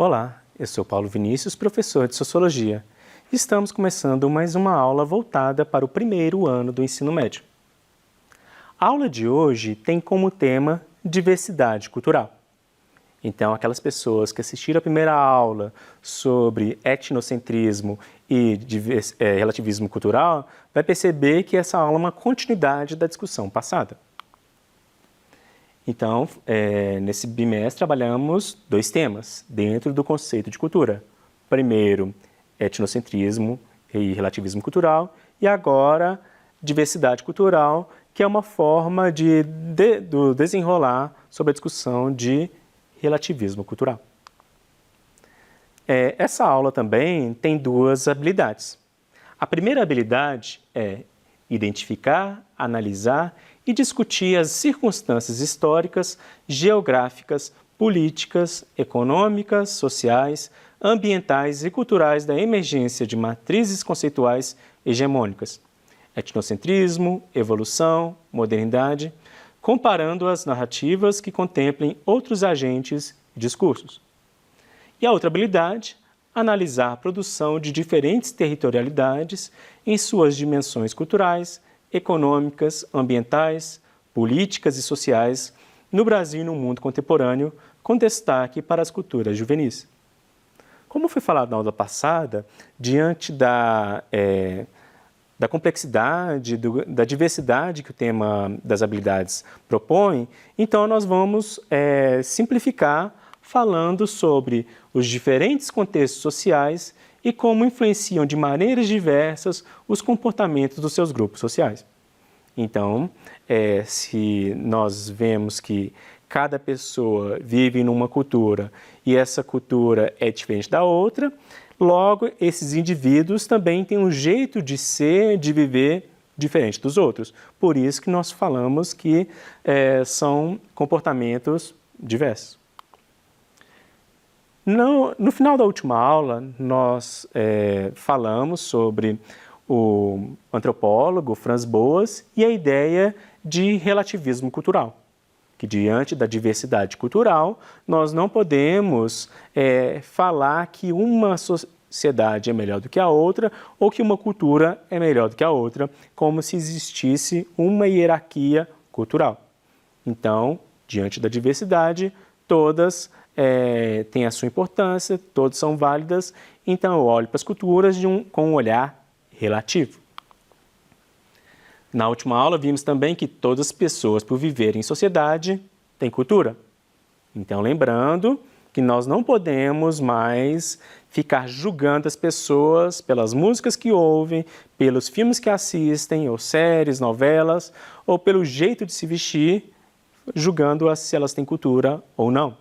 Olá, eu sou Paulo Vinícius, professor de Sociologia. Estamos começando mais uma aula voltada para o primeiro ano do ensino médio. A aula de hoje tem como tema diversidade cultural. Então, aquelas pessoas que assistiram a primeira aula sobre etnocentrismo e relativismo cultural, vai perceber que essa aula é uma continuidade da discussão passada. Então, nesse bimestre, trabalhamos dois temas dentro do conceito de cultura. Primeiro, etnocentrismo e relativismo cultural, e agora, diversidade cultural, que é uma forma do desenrolar sobre a discussão de relativismo cultural. Essa aula também tem duas habilidades. A primeira habilidade é identificar, analisar e discutir as circunstâncias históricas, geográficas, políticas, econômicas, sociais, ambientais e culturais da emergência de matrizes conceituais hegemônicas, etnocentrismo, evolução, modernidade, comparando as narrativas que contemplem outros agentes e discursos. E a outra habilidade, analisar a produção de diferentes territorialidades em suas dimensões culturais, econômicas, ambientais, políticas e sociais no Brasil e no mundo contemporâneo, com destaque para as culturas juvenis. Como foi falado na aula passada, diante da complexidade, da diversidade que o tema das habilidades propõe, então nós vamos simplificar falando sobre os diferentes contextos sociais e como influenciam de maneiras diversas os comportamentos dos seus grupos sociais. Então, se nós vemos que cada pessoa vive numa cultura e essa cultura é diferente da outra, logo, esses indivíduos também têm um jeito de ser, de viver diferente dos outros. Por isso que nós falamos que são comportamentos diversos. No final da última aula, nós falamos sobre o antropólogo Franz Boas e a ideia de relativismo cultural, que diante da diversidade cultural, nós não podemos falar que uma sociedade é melhor do que a outra ou que uma cultura é melhor do que a outra, como se existisse uma hierarquia cultural. Então, diante da diversidade, todas têm a sua importância, todas são válidas, então eu olho para as culturas com um olhar relativo. Na última aula, vimos também que todas as pessoas, por viverem em sociedade, têm cultura. Então, lembrando que nós não podemos mais ficar julgando as pessoas pelas músicas que ouvem, pelos filmes que assistem, ou séries, novelas, ou pelo jeito de se vestir, julgando-as se elas têm cultura ou não.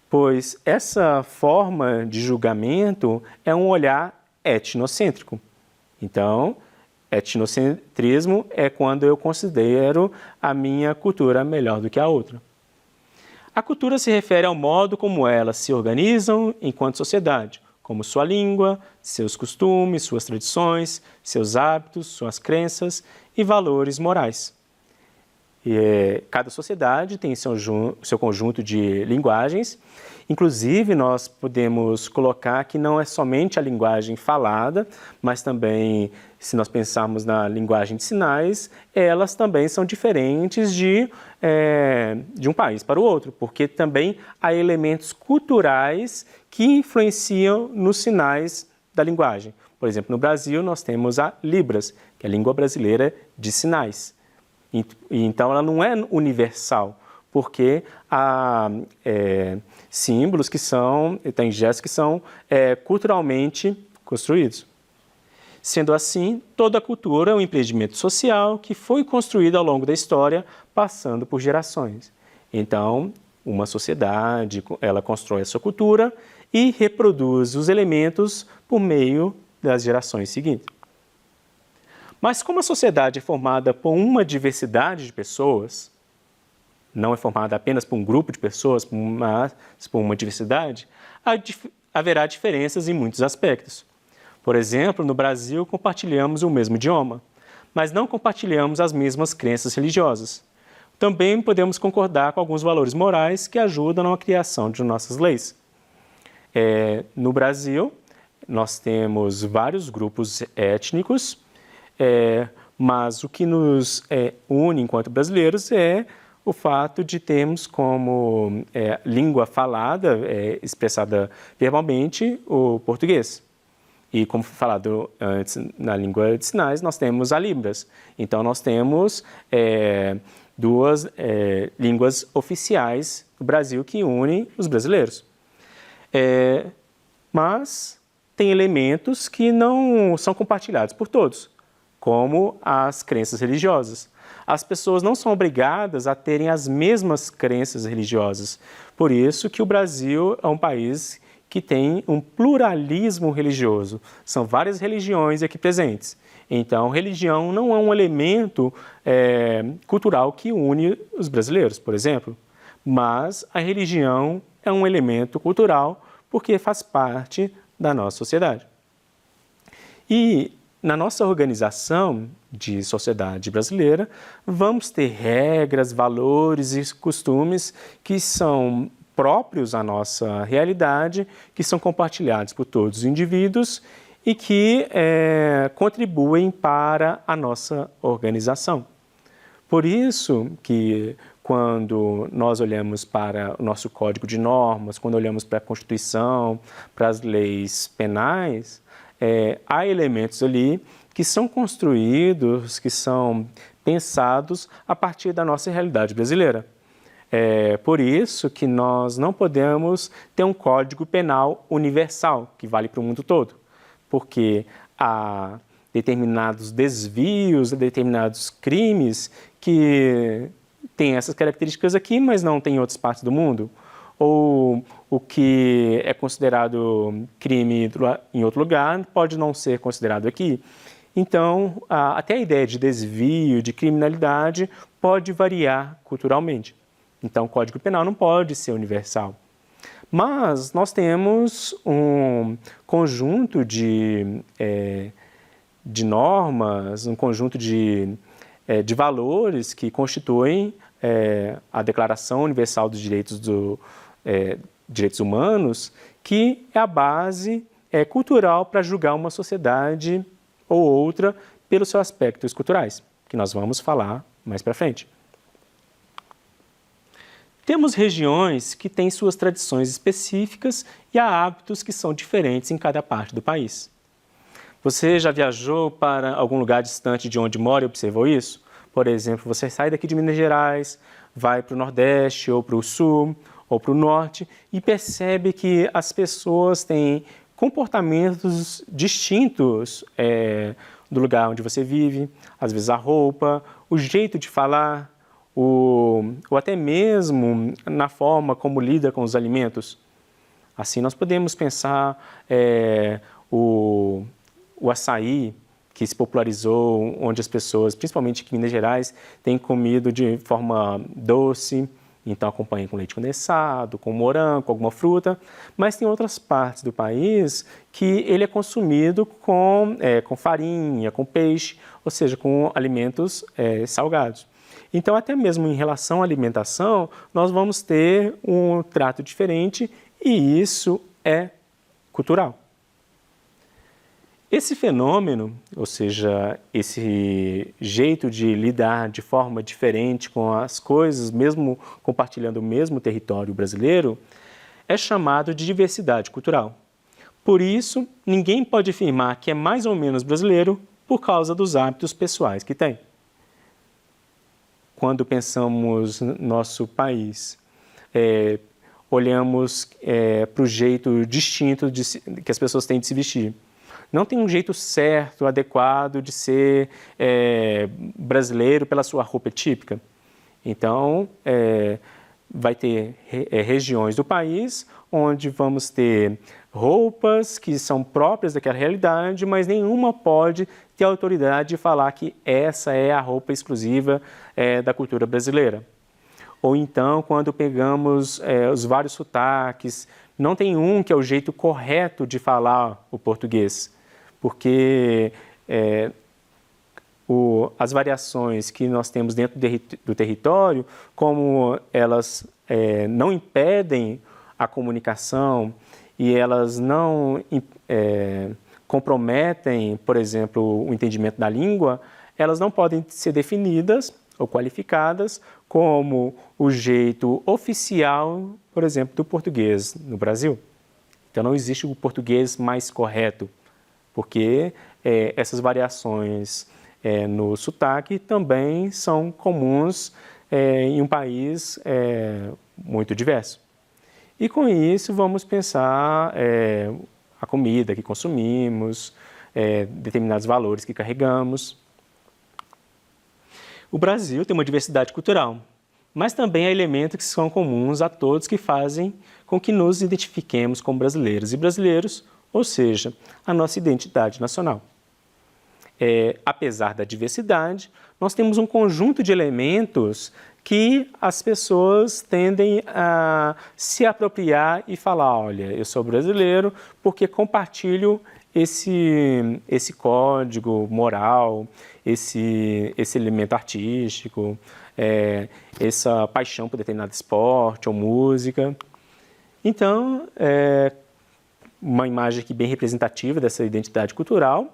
Pois essa forma de julgamento é um olhar etnocêntrico. Então, etnocentrismo é quando eu considero a minha cultura melhor do que a outra. A cultura se refere ao modo como elas se organizam enquanto sociedade, como sua língua, seus costumes, suas tradições, seus hábitos, suas crenças e valores morais. Cada sociedade tem seu conjunto de linguagens. Inclusive, nós podemos colocar que não é somente a linguagem falada, mas também, se nós pensarmos na linguagem de sinais, elas também são diferentes de um país para o outro, porque também há elementos culturais que influenciam nos sinais da linguagem. Por exemplo, no Brasil, nós temos a Libras, que é a língua brasileira de sinais. Então, ela não é universal, porque há símbolos que tem gestos que são culturalmente construídos. Sendo assim, toda a cultura é um empreendimento social que foi construído ao longo da história, passando por gerações. Então, uma sociedade, ela constrói a sua cultura e reproduz os elementos por meio das gerações seguintes. Mas como a sociedade é formada por uma diversidade de pessoas, não é formada apenas por um grupo de pessoas, mas por uma diversidade, haverá diferenças em muitos aspectos. Por exemplo, no Brasil compartilhamos o mesmo idioma, mas não compartilhamos as mesmas crenças religiosas. Também podemos concordar com alguns valores morais que ajudam na criação de nossas leis. No Brasil, nós temos vários grupos étnicos, mas o que nos une enquanto brasileiros é o fato de termos como língua falada, expressada verbalmente, o português. E como foi falado antes na língua de sinais, nós temos a Libras. Então, nós temos duas línguas oficiais do Brasil que unem os brasileiros. Mas tem elementos que não são compartilhados por todos, como as crenças religiosas. As pessoas não são obrigadas a terem as mesmas crenças religiosas. Por isso que o Brasil é um país que tem um pluralismo religioso. São várias religiões aqui presentes. Então, religião não é um elemento cultural que une os brasileiros, por exemplo. Mas a religião é um elemento cultural porque faz parte da nossa sociedade. E na nossa organização de sociedade brasileira, vamos ter regras, valores e costumes que são próprios à nossa realidade, que são compartilhados por todos os indivíduos e que contribuem para a nossa organização. Por isso que quando nós olhamos para o nosso Código de Normas, quando olhamos para a Constituição, para as leis penais, há elementos ali que são construídos, que são pensados a partir da nossa realidade brasileira. Por isso que nós não podemos ter um Código Penal universal, que vale para o mundo todo, porque há determinados desvios, determinados crimes que têm essas características aqui, mas não tem em outras partes do mundo. Ou o que é considerado crime em outro lugar pode não ser considerado aqui. Então, até a ideia de desvio, de criminalidade, pode variar culturalmente. Então, o Código Penal não pode ser universal. Mas nós temos um conjunto de normas, um conjunto de valores que constituem a Declaração Universal dos Direitos Humanos, que é a base cultural para julgar uma sociedade ou outra pelos seus aspectos culturais, que nós vamos falar mais para frente. Temos regiões que têm suas tradições específicas e há hábitos que são diferentes em cada parte do país. Você já viajou para algum lugar distante de onde mora e observou isso? Por exemplo, você sai daqui de Minas Gerais, vai para o Nordeste ou para o Sul ou para o Norte e percebe que as pessoas têm comportamentos distintos do lugar onde você vive, às vezes a roupa, o jeito de falar, ou até mesmo na forma como lida com os alimentos. Assim, nós podemos pensar o açaí, que se popularizou, onde as pessoas, principalmente aqui em Minas Gerais, têm comido de forma doce, então acompanha com leite condensado, com morango, com alguma fruta, mas tem outras partes do país que ele é consumido com farinha, com peixe, ou seja, com alimentos salgados. Então, até mesmo em relação à alimentação, nós vamos ter um trato diferente e isso é cultural. Esse fenômeno, ou seja, esse jeito de lidar de forma diferente com as coisas, mesmo compartilhando o mesmo território brasileiro, é chamado de diversidade cultural. Por isso, ninguém pode afirmar que é mais ou menos brasileiro por causa dos hábitos pessoais que tem. Quando pensamos no nosso país, olhamos para o jeito distinto que as pessoas têm de se vestir. Não tem um jeito certo, adequado de ser brasileiro pela sua roupa típica. Então, vai ter regiões do país onde vamos ter roupas que são próprias daquela realidade, mas nenhuma pode ter a autoridade de falar que essa é a roupa exclusiva da cultura brasileira. Ou então, quando pegamos os vários sotaques, não tem um que é o jeito correto de falar o português, porque as variações que nós temos dentro do território, como elas não impedem a comunicação e elas não comprometem, por exemplo, o entendimento da língua, elas não podem ser definidas ou qualificadas como o jeito oficial, por exemplo, do português no Brasil. Então não existe o português mais correto, porque essas variações no sotaque também são comuns em um país muito diverso. E com isso vamos pensar a comida que consumimos, determinados valores que carregamos. O Brasil tem uma diversidade cultural, mas também há elementos que são comuns a todos que fazem com que nos identifiquemos como brasileiros e brasileiros, ou seja, a nossa identidade nacional. Apesar da diversidade, nós temos um conjunto de elementos que as pessoas tendem a se apropriar e falar, olha, eu sou brasileiro porque compartilho esse código moral, esse elemento artístico, essa paixão por determinado esporte ou música. Então, uma imagem aqui bem representativa dessa identidade cultural,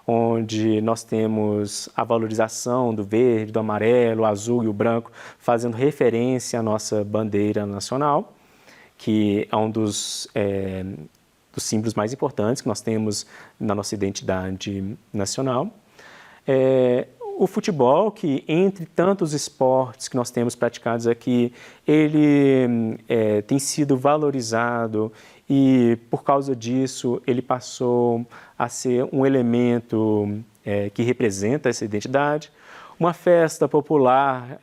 onde nós temos a valorização do verde, do amarelo, o azul e o branco, fazendo referência à nossa bandeira nacional, que é um dos símbolos mais importantes que nós temos na nossa identidade nacional. O futebol, que entre tantos esportes que nós temos praticados aqui, ele tem sido valorizado e, por causa disso, ele passou a ser um elemento que representa essa identidade. Uma festa popular,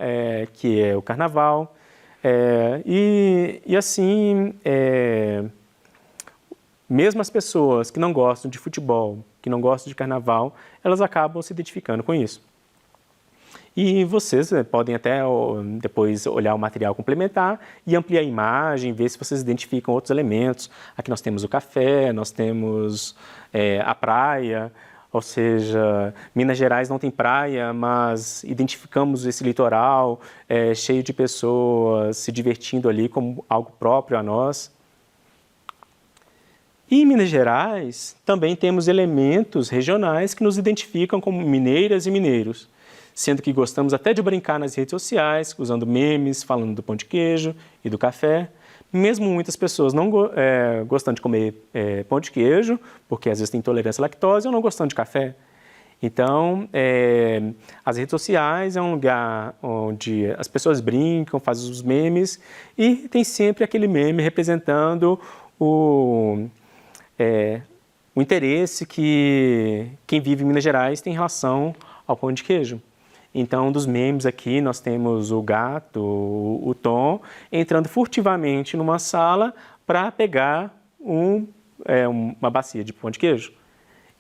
que é o carnaval, e assim, mesmo as pessoas que não gostam de futebol, que não gostam de carnaval, elas acabam se identificando com isso. E vocês podem até depois olhar o material complementar e ampliar a imagem, ver se vocês identificam outros elementos. Aqui nós temos o café, nós temos a praia, ou seja, Minas Gerais não tem praia, mas identificamos esse litoral cheio de pessoas se divertindo ali como algo próprio a nós. E em Minas Gerais também temos elementos regionais que nos identificam como mineiras e mineiros, sendo que gostamos até de brincar nas redes sociais, usando memes, falando do pão de queijo e do café. Mesmo muitas pessoas não gostando de comer pão de queijo, porque às vezes tem intolerância à lactose, ou não gostando de café. Então, as redes sociais é um lugar onde as pessoas brincam, fazem os memes, e tem sempre aquele meme representando o interesse que quem vive em Minas Gerais tem em relação ao pão de queijo. Então, dos memes aqui, nós temos o gato, o Tom, entrando furtivamente numa sala para pegar uma bacia de pão de queijo.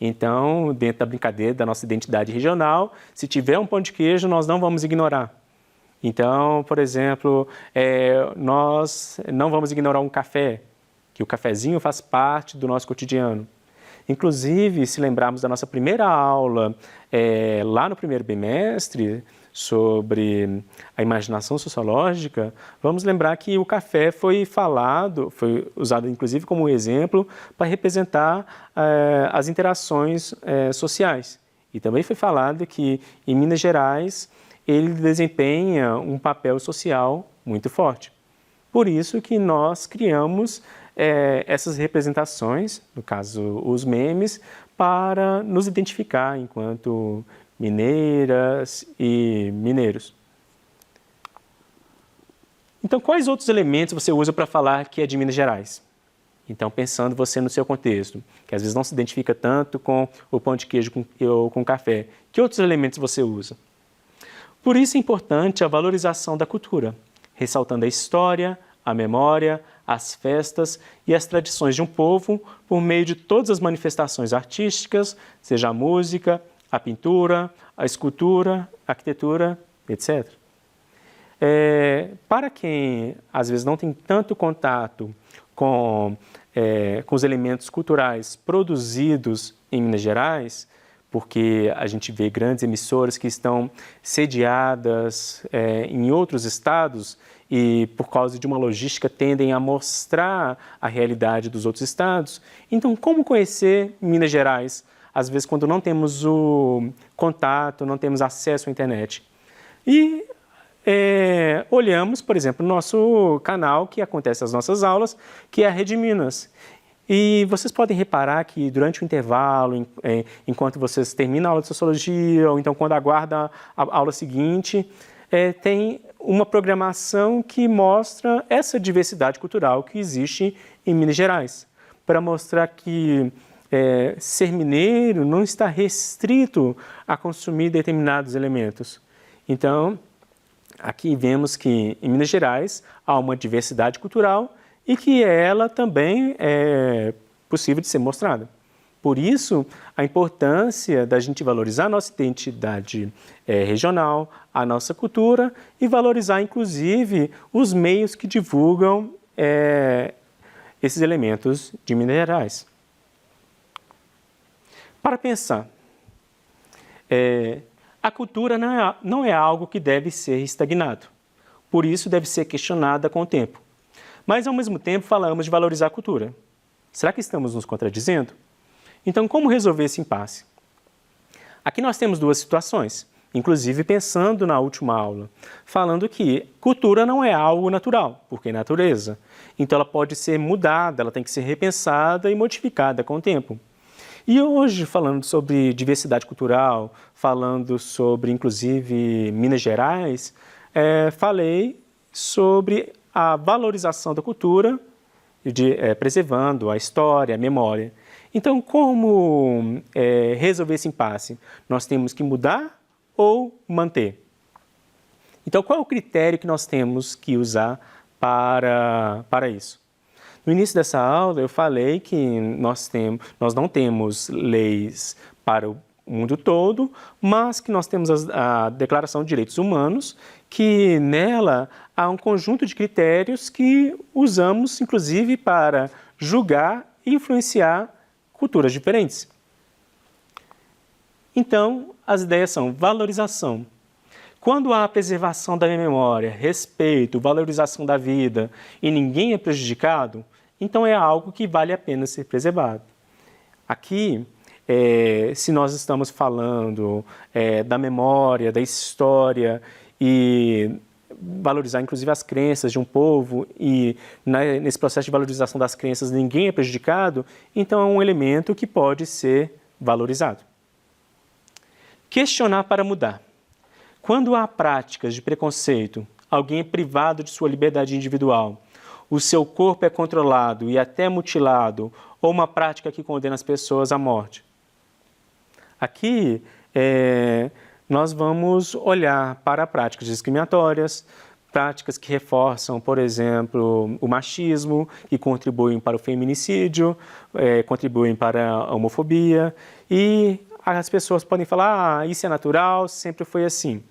Então, dentro da brincadeira da nossa identidade regional, se tiver um pão de queijo, nós não vamos ignorar. Então, por exemplo, nós não vamos ignorar um café, que o cafezinho faz parte do nosso cotidiano. Inclusive, se lembrarmos da nossa primeira aula, lá no primeiro bimestre, sobre a imaginação sociológica, vamos lembrar que o café foi usado inclusive como exemplo para representar as interações sociais. E também foi falado que em Minas Gerais ele desempenha um papel social muito forte. Por isso que nós criamos essas representações, no caso os memes, para nos identificar enquanto mineiras e mineiros. Então, quais outros elementos você usa para falar que é de Minas Gerais? Então, pensando você no seu contexto, que às vezes não se identifica tanto com o pão de queijo ou com café, que outros elementos você usa? Por isso é importante a valorização da cultura, ressaltando a história, a memória, as festas e as tradições de um povo por meio de todas as manifestações artísticas, seja a música, a pintura, a escultura, a arquitetura, etc. Para quem às vezes não tem tanto contato com os elementos culturais produzidos em Minas Gerais, porque a gente vê grandes emissoras que estão sediadas em outros estados e, por causa de uma logística, tendem a mostrar a realidade dos outros estados. Então, como conhecer Minas Gerais, às vezes, quando não temos o contato, não temos acesso à internet? E olhamos, por exemplo, no nosso canal, que acontece as nossas aulas, que é a Rede Minas. E vocês podem reparar que durante o intervalo, enquanto vocês terminam a aula de Sociologia, ou então quando aguardam a aula seguinte, tem uma programação que mostra essa diversidade cultural que existe em Minas Gerais, para mostrar que ser mineiro não está restrito a consumir determinados elementos. Então, aqui vemos que em Minas Gerais há uma diversidade cultural e que ela também é possível de ser mostrada. Por isso, a importância da gente valorizar a nossa identidade regional, a nossa cultura e valorizar, inclusive, os meios que divulgam esses elementos de Minas Gerais. Para pensar, a cultura não é algo que deve ser estagnado. Por isso, deve ser questionada com o tempo. Mas, ao mesmo tempo, falamos de valorizar a cultura. Será que estamos nos contradizendo? Então, como resolver esse impasse? Aqui nós temos duas situações, inclusive pensando na última aula, falando que cultura não é algo natural, porque é natureza. Então, ela pode ser mudada, ela tem que ser repensada e modificada com o tempo. E hoje, falando sobre diversidade cultural, falando sobre, inclusive, Minas Gerais, falei sobre a valorização da cultura, preservando a história, a memória. Então, como resolver esse impasse? Nós temos que mudar ou manter? Então, qual é o critério que nós temos que usar para isso? No início dessa aula, eu falei que nós não temos leis para o mundo todo, mas que nós temos a Declaração de Direitos Humanos, que nela há um conjunto de critérios que usamos, inclusive, para julgar e influenciar culturas diferentes. Então, as ideias são valorização. Quando há preservação da memória, respeito, valorização da vida e ninguém é prejudicado, então é algo que vale a pena ser preservado. Aqui, se nós estamos falando da memória, da história e valorizar inclusive as crenças de um povo e nesse processo de valorização das crenças ninguém é prejudicado, então é um elemento que pode ser valorizado. Questionar para mudar. Quando há práticas de preconceito, alguém é privado de sua liberdade individual, o seu corpo é controlado e até mutilado, ou uma prática que condena as pessoas à morte. Aqui, nós vamos olhar para práticas discriminatórias, práticas que reforçam, por exemplo, o machismo, que contribuem para o feminicídio, contribuem para a homofobia, e as pessoas podem falar, isso é natural, sempre foi assim.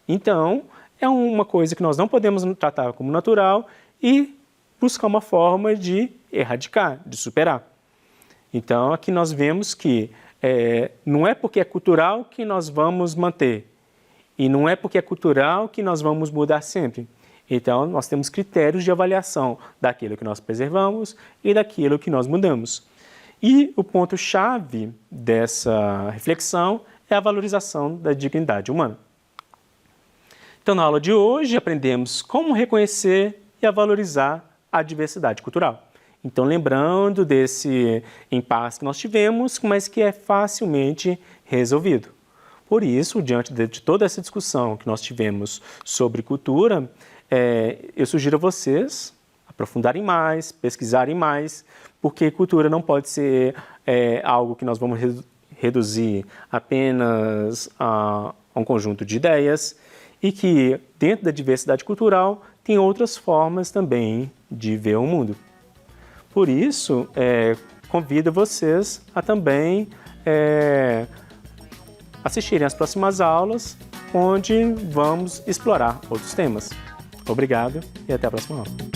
Então, é uma coisa que nós não podemos tratar como natural e buscar uma forma de erradicar, de superar. Então, aqui nós vemos que não é porque é cultural que nós vamos manter, e não é porque é cultural que nós vamos mudar sempre. Então, nós temos critérios de avaliação daquilo que nós preservamos e daquilo que nós mudamos. E o ponto-chave dessa reflexão é a valorização da dignidade humana. Então, na aula de hoje, aprendemos como reconhecer e a valorizar a diversidade cultural. Então, lembrando desse impasse que nós tivemos, mas que é facilmente resolvido. Por isso, diante de toda essa discussão que nós tivemos sobre cultura, eu sugiro a vocês aprofundarem mais, pesquisarem mais, porque cultura não pode ser algo que nós vamos reduzir apenas a um conjunto de ideias e que, dentro da diversidade cultural, tem outras formas também de ver o mundo. Por isso, convido vocês a também assistirem às próximas aulas, onde vamos explorar outros temas. Obrigado e até a próxima aula.